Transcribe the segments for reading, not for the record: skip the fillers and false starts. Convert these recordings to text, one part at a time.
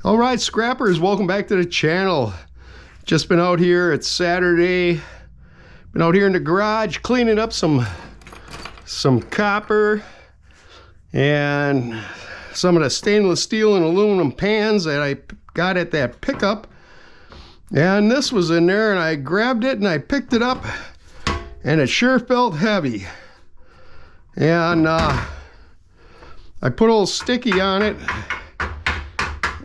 All right, scrappers, welcome back to the channel. Just been out here, it's Saturday. Been out here in the garage cleaning up some copper and some of the stainless steel and aluminum pans that I got at that pickup. And this was in there, and I grabbed it and I picked it up, and it sure felt heavy. And I put a little sticky on it,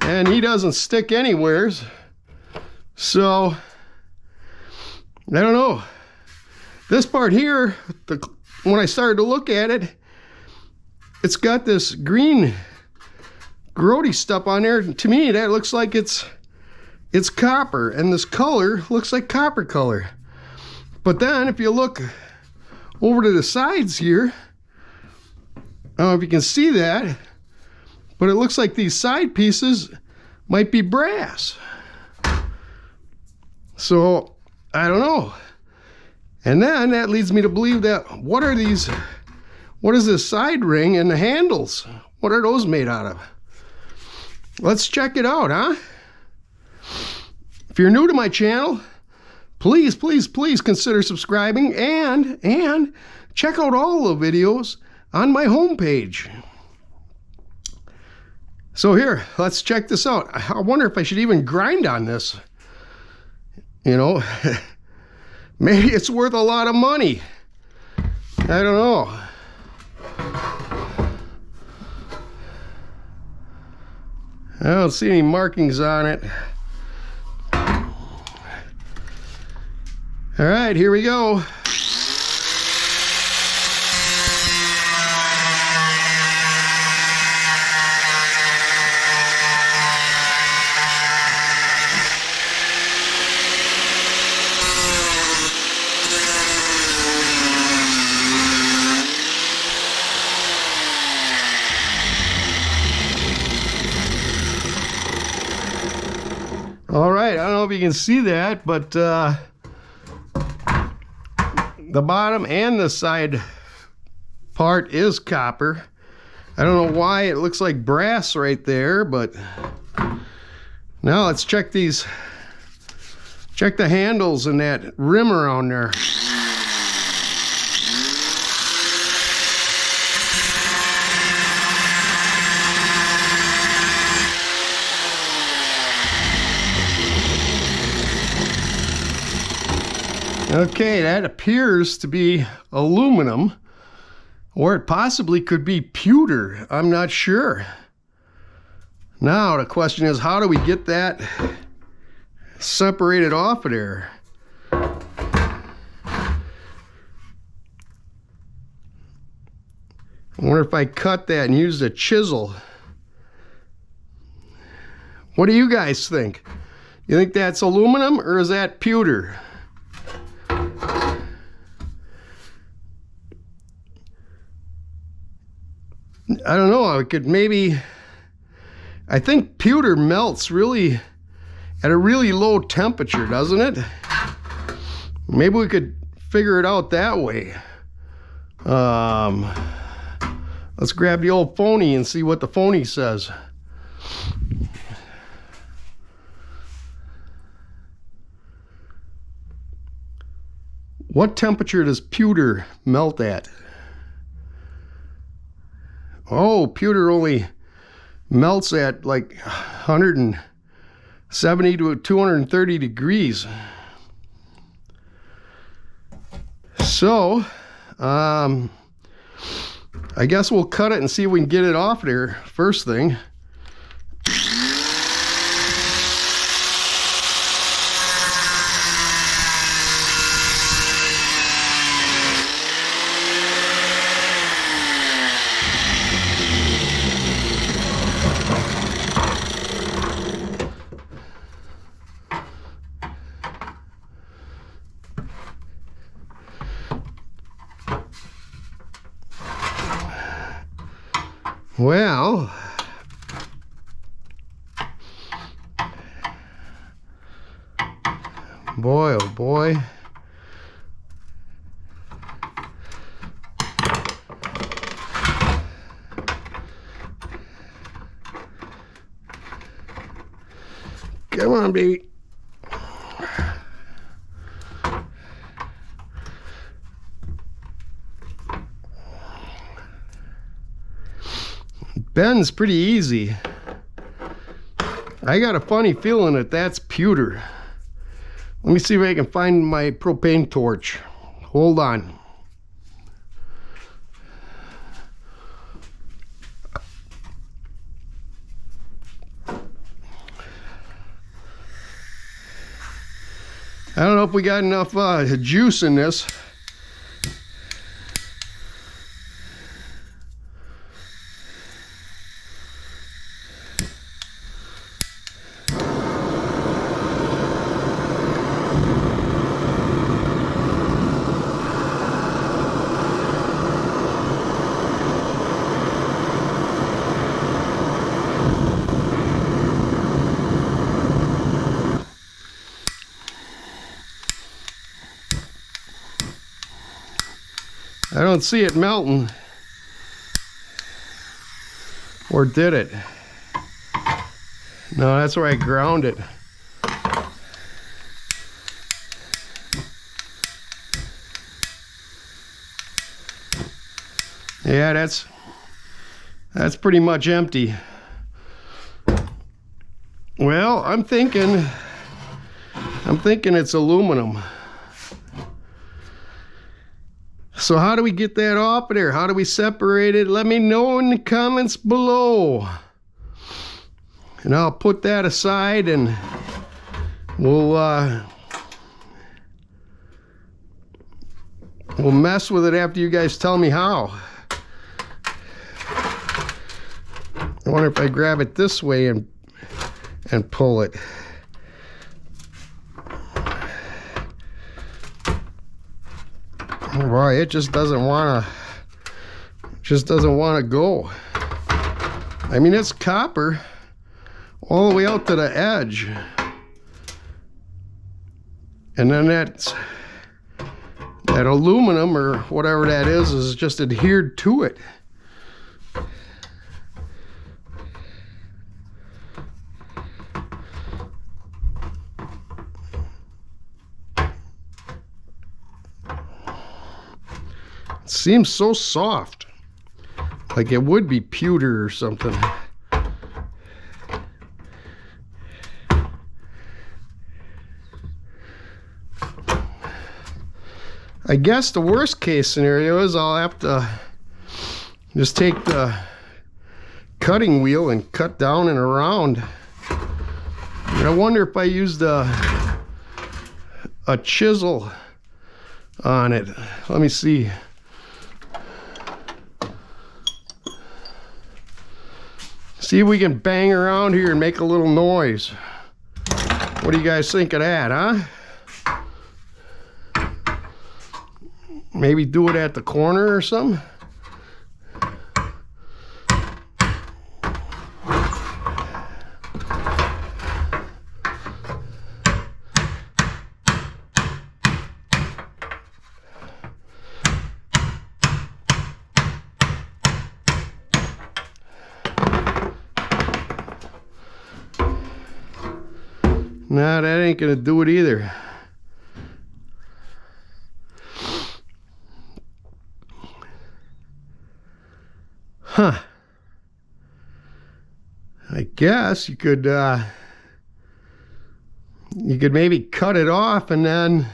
and he doesn't stick anywheres. So I don't know. This part here, when I started to look at it, it's got this green grody stuff on there. To me, that looks like it's copper, and this color looks like copper color. But then if you look over to the sides here, I don't know if you can see that, but it looks like these side pieces might be brass. So I don't know. And then that leads me to believe that what is this side ring and the handles? What are those made out of? Let's check it out, huh? If you're new to my channel, please consider subscribing and check out all the videos on my homepage. So here, let's check this out. I wonder if I should even grind on this. You know, maybe it's worth a lot of money. I don't know. I don't see any markings on it. All right, here we go. All right, I don't know if you can see that, but the bottom and the side part is copper. I don't know why it looks like brass right there, but now let's check the handles and that rim around there. Okay, that appears to be aluminum, or it possibly could be pewter. I'm not sure. Now the question is, how do we get that separated off of there? I wonder if I cut that and used a chisel. What do you guys think? You think that's aluminum, or is that pewter? I don't know, I could maybe, I think pewter melts really at a really low temperature, doesn't it? Maybe we could figure it out that way. Let's grab the old phony and see what the phony says. What temperature does pewter melt at? Oh, pewter only melts at like 170 to 230 degrees. So, I guess we'll cut it and see if we can get it off there first thing. Well, boy, oh boy. Come on, baby. Bends pretty easy. I got a funny feeling that that's pewter. Let me see if I can find my propane torch. Hold on. I don't know if we got enough juice in this. I don't see it melting. Or did it? No, that's where I ground it. Yeah, that's pretty much empty. Well, I'm thinking it's aluminum. So how do we get that off of there? How do we separate it? Let me know in the comments below. And I'll put that aside and we'll mess with it after you guys tell me how. I wonder if I grab it this way and pull it. Boy, it just doesn't want to go. I mean, it's copper all the way out to the edge, and then that aluminum or whatever that is just adhered to it. Seems so soft, like it would be pewter or something. I guess the worst case scenario is I'll have to just take the cutting wheel and cut down and around. And I wonder if I used a chisel on it. Let me see. See if we can bang around here and make a little noise. What do you guys think of that, huh? Maybe do it at the corner or something? Nah, that ain't gonna do it either. Huh. I guess you could maybe cut it off and then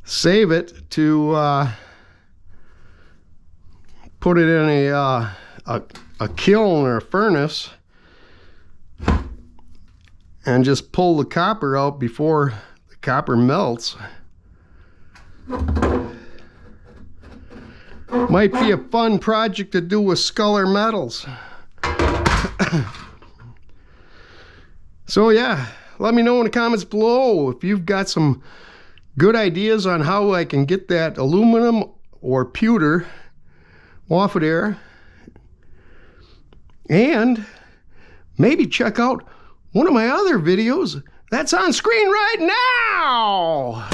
save it to put it in a kiln or a furnace and just pull the copper out before the copper melts. Might be a fun project to do with Sculler Metals. So yeah, let me know in the comments below if you've got some good ideas on how I can get that aluminum or pewter off of there. And maybe check out one of my other videos that's on screen right now.